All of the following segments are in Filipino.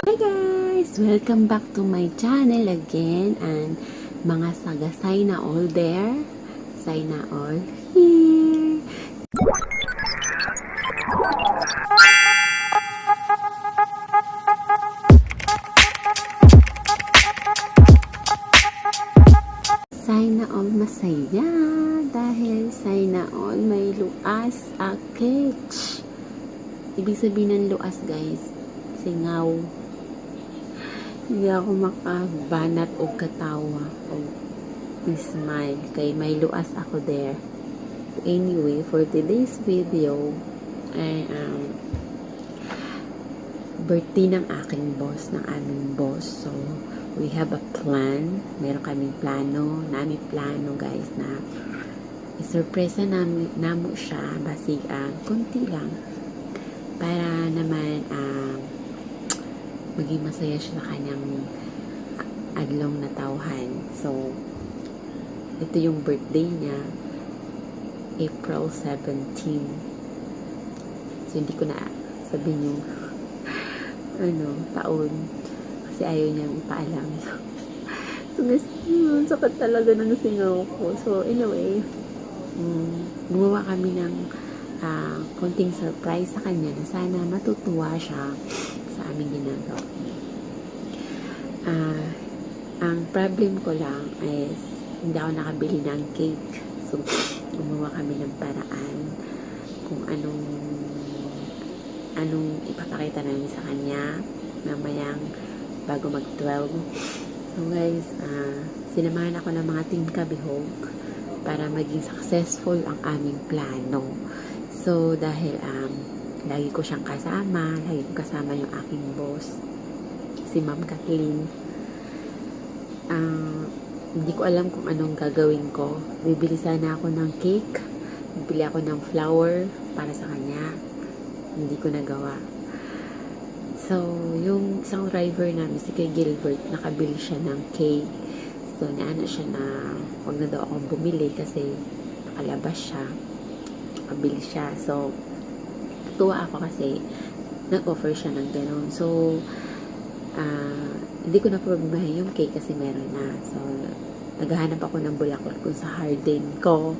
Hi guys! Welcome back to my channel again and mga sagasay na all there, say na all here. Sana all masaya dahil sana all may luas akich. Ibig sabihin ng luas guys, singaw. Hindi ako makabanat o katawa o smile kay may luas ako there. Anyway, for today's video ay birthday ng aking boss, ng aming boss. So, we have a plan. Meron kaming plano, guys, na isurpresa namo siya basig konti lang para naman maging masaya siya sa kanyang adlong na tawhan. So, ito yung birthday niya, April 17. So, hindi ko na sabihin yung taon kasi ayaw niyang ipaalam. So, sakit talaga ng singaw ko. So, anyway, gumawa kami ng konting surprise sa kanya na sana matutuwa siya sa aming ginagawa. Ang problem ko lang is hindi ako nakabili ng cake. So, gumawa kami ng paraan kung anong ipapakita namin sa kanya mamayang bago mag-12. So guys, sinamahan ako ng mga team kabihog para maging successful ang aming plano. So dahil lagi ko siyang kasama, lagi ko kasama yung aking boss, si Ma'am Kathleen. Hindi ko alam kung anong gagawin ko. Bibili sana ako ng cake, bibili ako ng flower para sa kanya. Hindi ko nagawa. So, yung isang driver namin, si kay Gilbert, nakabili siya ng cake. So, naano siya na huwag na daw akong bumili kasi nakalabas siya. Nakabili siya. So, natuwa ako kasi nag-offer siya ng gano'n. So, hindi ko na problema yung cake kasi meron na. So, naghahanap ako ng bulaklak kung sa garden ko.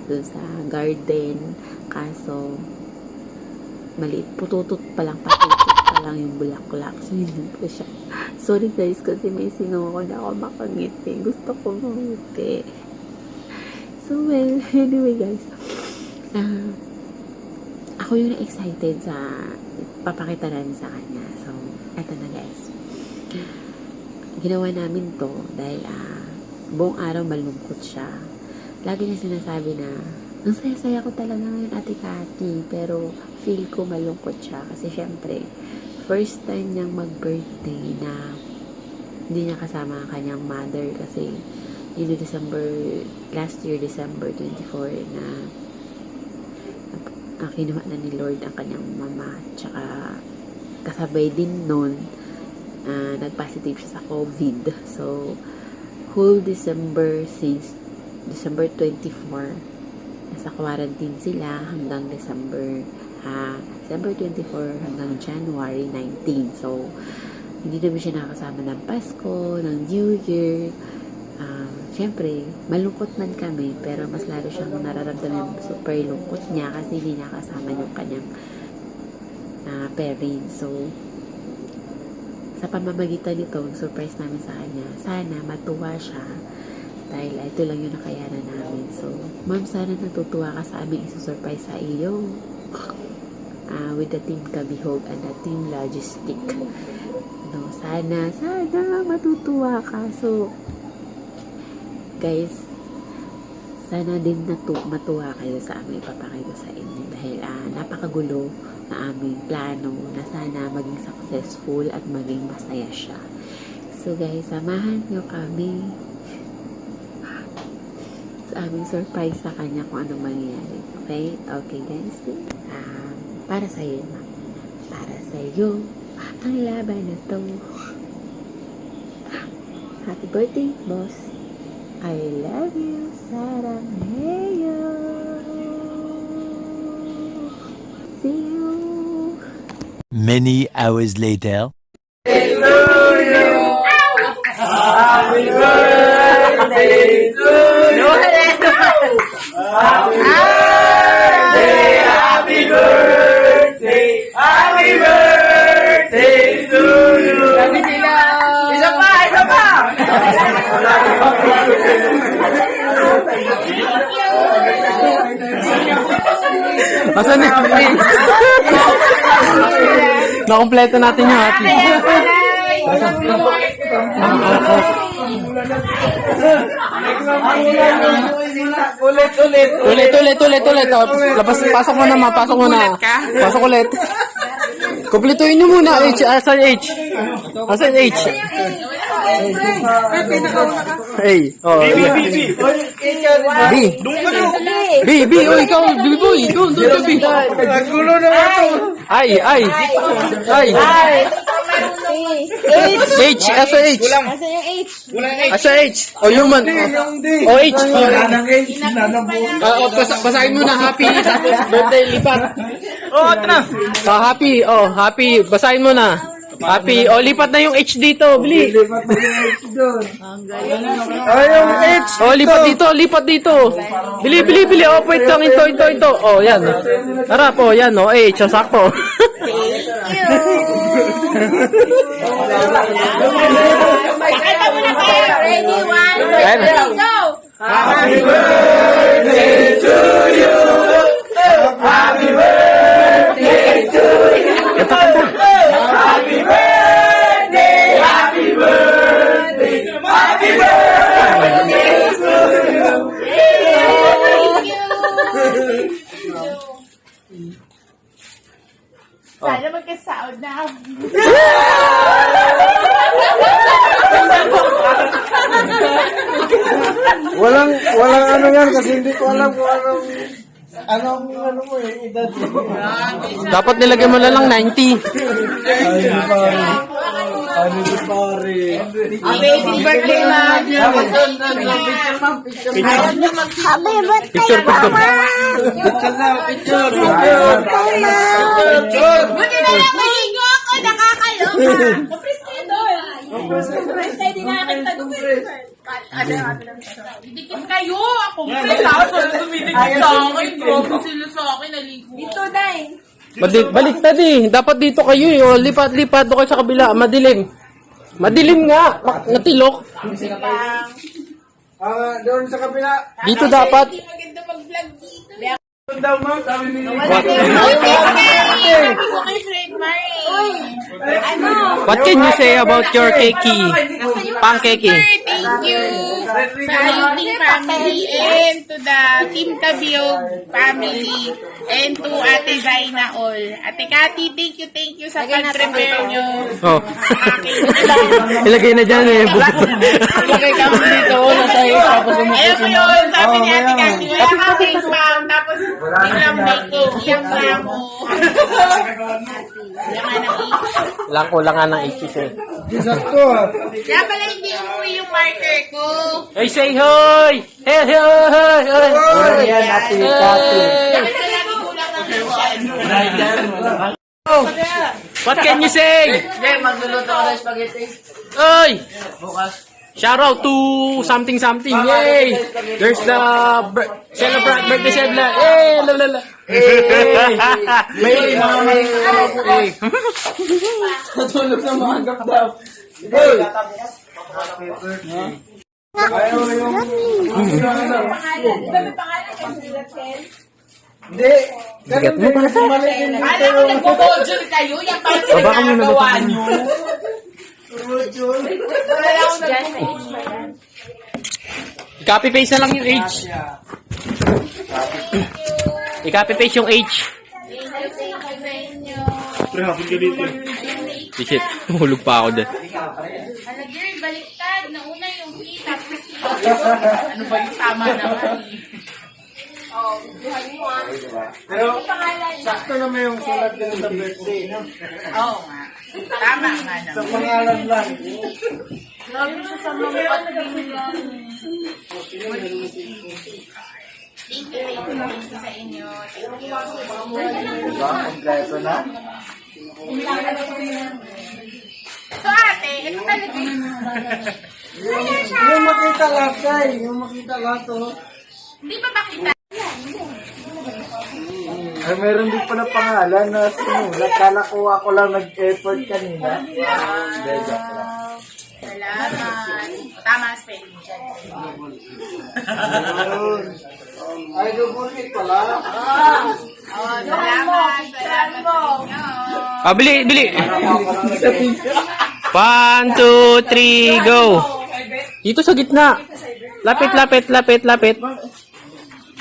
Doon sa garden. Kaso, maliit, patutot pa lang yung bulaklak. So, hindi ko siya. Sorry guys, kasi may singaw ako na ako makangiti. Gusto ko mangiti. So, well, anyway guys, ako yung excited sa papakita namin sa kanya. So, eto na guys. Ginawa namin to dahil buong araw malungkot siya. Lagi niya sinasabi na ang saya-saya ko talaga ngayon, Ate Cathy, pero feel ko malungkot siya kasi syempre first time niyang mag-birthday na hindi niya kasama ang kanyang mother kasi yun last year December 24 na kinuha na ni Lord ang kanyang mama, tsaka kasabay din nun nag-positive siya sa COVID. So whole December, since December 24 nasa quarantine sila hanggang December 24 hanggang January 19. So, hindi naman siya nakasama ng Pasko, ng New Year. Siyempre, malungkot man kami, pero mas lalo siyang nararamdaman super lungkot niya kasi hindi nakasama yung kanyang parents. So, sa pamamagitan nito, surprise namin sa kanya, sana matuwa siya dahil ito lang yung nakayanan namin. So, ma'am, sana natutuwa ka sa aming isusurprise sa iyo. With the team Kabihog and the team Logistic. No, sana matutuwa ka. So, guys, sana din matuwa kayo sa aming ipapakita sa inyo dahil napakagulo na aming plano na sana maging successful at maging masaya siya. So, guys, samahan nyo kami sa aming surprise sa kanya kung anong mangyayari. Okay? Okay, guys. Para sa iyo, para sa iyo ang laban na to. Happy birthday, boss. I love you, Sarang Heyo. See you. Many hours later. Happy birthday to you. Happy birthday, happy birthday, happy birthday to you. Isa pa, isa pa. Asan na? Nakompleto natin yung happy. Ulit. Oh, labas, pasok mo na, pasok mo na. Pasok ulit. Kumpletuhin nyo muna. H, asan H? Asan H? A. Oh, B. Oh, ikaw, B-boy. Ikaw, doon, B. Nagulo na ito. Ay. H, asa H? Asa H? O, human. O, H. Basahin mo na happy, tapos birthday, lipat. Oh, ito na. Happy, happy. Basahin mo na. Happy. O, lipat na yung H dito, bili. Lipat na yung H doon. Ay, yung H. O, lipat dito. Bili. O, wait lang, ito. O, yan. Harap, o, yan, o, H, o, sakto. Pakita mo na kayo. Ready, 1, 2, go! Happy birthday to you. Happy birthday to you. Happy birthday, happy birthday, happy birthday to you. Sana magkasaod na ako. Walang ano yan kasi hindi ko alam kung anong mo edad. Dapat nilagyan mo na lang 90. Ano si pare? Amazing birthday, ma! Picture. Picture. Buti na lang maligo ako, nakakaloka. Kapres kayo doon. Kapres kayo din nakakita doon. Didikit kayo. Ako tapos dumidikit sa akin. Grabe sila sa akin, naligo. Dito, Day. Baliktad eh. Dapat dito kayo eh. O, lipat doon kayo sa kabila. Madilim nga. Natilok. Doon sa kabila. Dito dapat. Hindi maganda mag-vlog dito. Doon daw, ma'am. Sabi ni Sabi ko kay Fred Marie. Ano? What can you say about your cakey? Pancakey. Thank you sa Ayuting family and to the Team Tabiog family and to Ate Zaina all. Ate Cathy, thank you sa pag-prepare nyo. Oh. Ilagay na dyan eh. Ilagay ka mo dito. Ayun po yun, sabi ni Ate Cathy, wala kang cake ma'am, tapos biglang may cake, iyak na ako. Kulang nga ng itchis eh. Sakto ah. Kaya pala hindi umuwi yung marker ko. Hey, say hi! Hey! Yan, Ate Cathy. Dapat na lagi kulang ng mission. Oh, what can you say? Magluluto ako ng spaghetti. Oy! Shout out to something. Yay! There's the birthday celebration. Hey! Lalala. Hey! May hey! Natulog na maanggap daw. Hey! Ayaw yung... Iba may pangalan kasi Rachel. Hindi. Ganun din. Maliin dito Alam ko nagbo-bojol kayo, yan pa yung baka may ginagawa nabatan. nyo. Wala akong nagbo-bojol. I-copy paste na lang yung H. I-copy paste yung H. Thank you sa inyo. Shit, hulog pa ako dyan. Hala girl, baliktad. Nauna yung P, tapos Q. Ano ba yung tama naman eh. Oh, buhay mo ah. Pero, Ano pangalan niya? sakto naman yung sulat din sa birthday, no? Oo nga. Tama nga Sa naman. pangalan lang. Grabe siya sa mga pagbilang. Thank you sa inyo. Thank you. Diba? Kompleto na. So ate, ito talaga yun. Yung makita lahat, Kai. Yung makita lahat, oh. Hindi pa makita. Ay, meron din pala pangalan na sinulat. Kala ko ako lang nag-effort kanina. Hindi, joke lang. Salamat. Tama spelling dyan. Ayun. Ay, double hit pala. Oh, salamat. Salamat sa inyo. Ah, bili, bili. 1, 2, 3, go. Dito sa gitna. Lapit, lapit, lapit, lapit.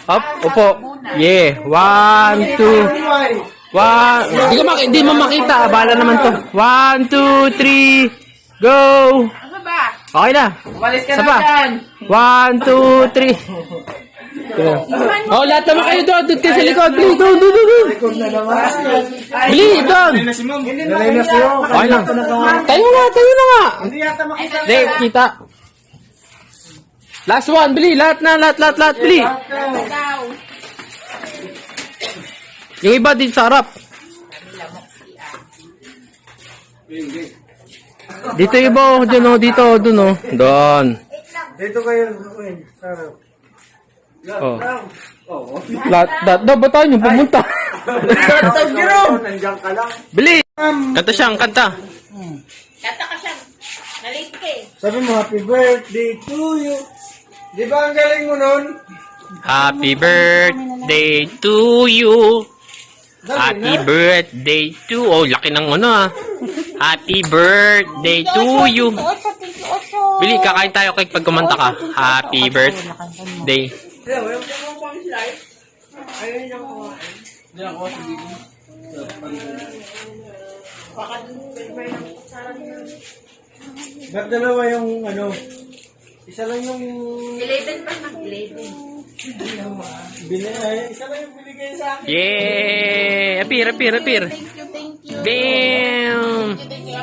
Up, upo. Yeah. 1, 2. 1. Di mo makita. Abala naman to. 1, 2, 3. Go. Ano ba? Okay na. Umalis ka Isa na pa. dyan. 1, 2, 3. Oh, lahat naman kayo doon. Doon kayo sa likod. Bili, doon, doon, doon. Likod na naman. Bili, doon. Nalay na siyo. Okay lang. Tayo na, tayo na nga. Hindi yata makita. Hindi, kita. Last one, bili. Lahat na, lahat, bili. Ikaw. Yung iba din sa harap. Dito iba, oh. Dun, oh. Dito, dun, oh. Doon. Dito kayo. Uy, sarap. Oh. Lahat, ba't tayo nyo pumunta? Nandiyan ka lang. Bili. Kanta siyang, kanta. Kata ka siya. Nalate ka eh. Sabi mo, happy birthday to you. Di ba ang galing mo nun? Happy birthday to you. Happy birthday to... Oh, laki ng ano ah. Happy birthday to you. Bili, kakain tayo kay pag kumanta ka. Happy birthday. Ba't dalawa yung ano? Isa lang yung... 11 pa na. 11. Isa lang yung binigay sa akin. Yeah! Appear. Thank you. Bam! Thank you.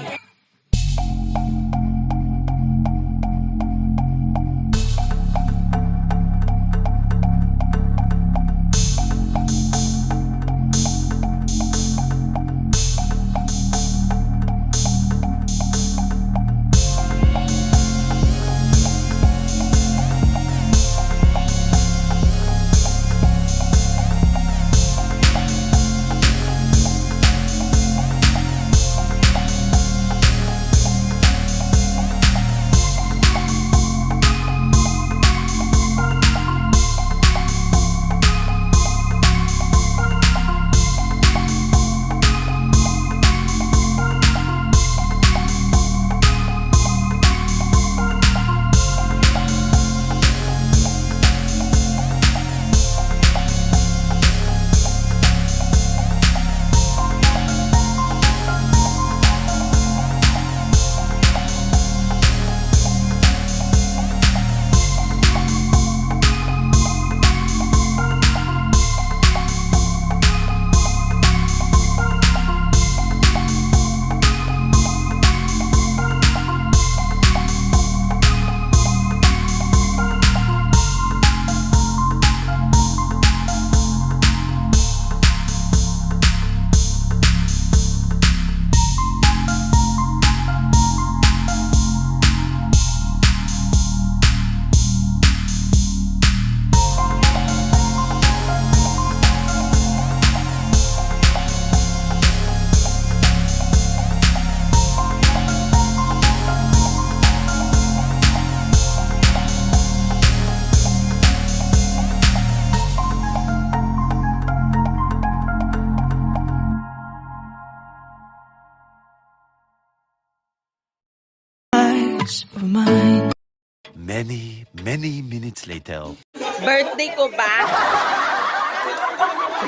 Many minutes later. Birthday ko ba?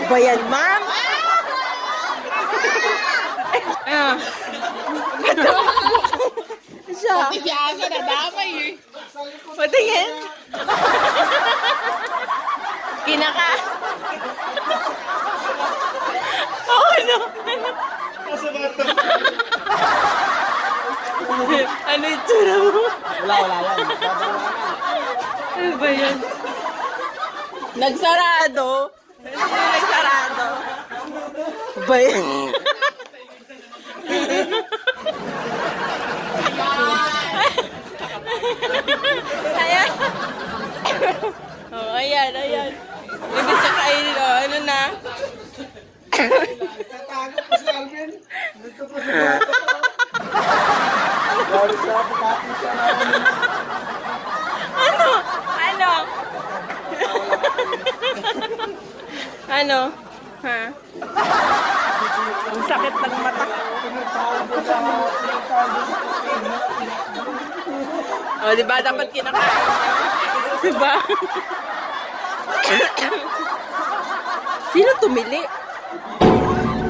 Ba yan, ma'am? Siya. Si Asa na damay eh. Patingin. Kinaka. Oh, ano? Ano yung tsura mo? Wala yan. Ano ba yan? Nagsarado? Ano nagsarado? Ba yan? Ayan. Oh, ayan, ayan. Ibig sa kainin, oh. Ano na? Tatago pa si Alvin. Dito pa sa bata. Lalo sa pati siya namin. Ano? Ano? Ano? Ha? Ang sakit ng mata ko. Pinagtago sa kusina. O, di ba? Dapat kinakain niya. Di ba? Sino tumili?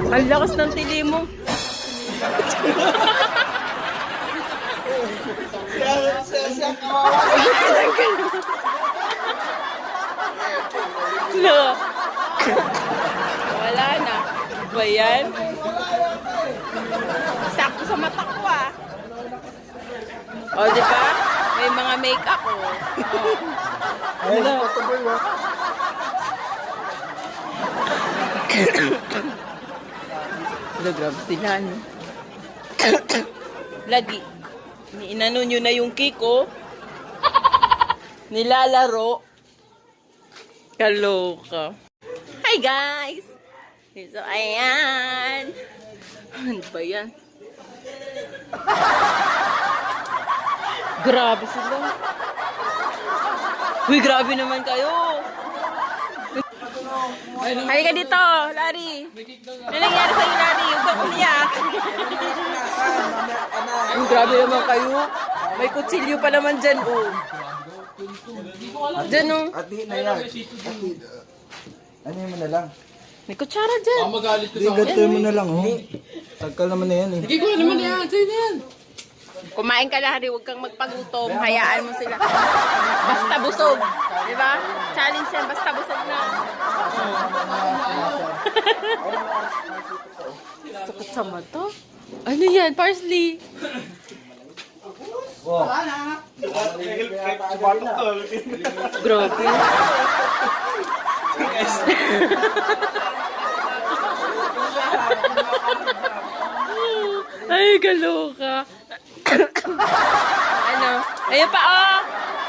Ang lakas ng tili mo. Siya kawawa. No. Wala na. Ba yan? Sakto sa mata ko ah. O, di ba? May mga make-up oh. Ay, patuloy mo. Wala, grabe sila, no? Lagi. Inano nyo na yung cake, oh. Nilalaro. Kaloka. Hi, guys! So, ayan. Ano ba yan? Grabe sila. Uy, grabe naman kayo. Halika dito, Larry. Ano nangyari sa'yo, Larry? Huwag ka umiyak. Ay, grabe naman kayo. May kutsilyo pa naman dyan, oh. Dyan, oh. Ati na yan. Ati, ano mo na lang? May kutsara dyan. Hindi, gatoy mo na lang, oh. Tagkal naman na yan, eh. Kumain ka, Larry. Huwag kang magpagutom. Hayaan mo sila. Basta busog. Diba? Challenge yan. Basta busog na. Sakit sa mata. Ano yan? Parsley. Grabe. Ay, kaloka. Ano? Ayun pa, oh.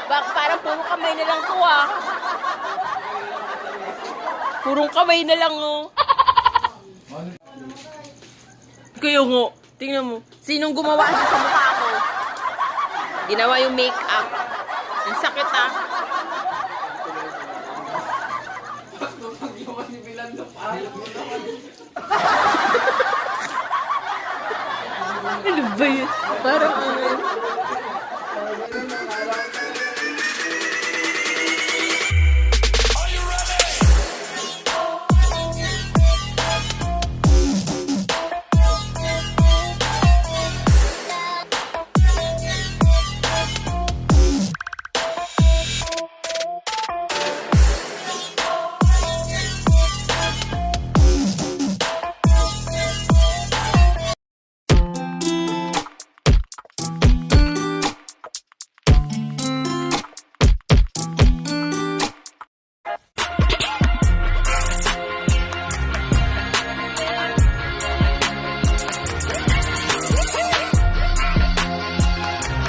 Parang puro kamay na lang to, ah. Purong kamay na lang, oh. Kaya nga, tingnan mo. Sinong gumawa dito sa mukha ko? Ginawa yung make-up. Ang sakit, ah. Ano ba yun? Parang ano yun?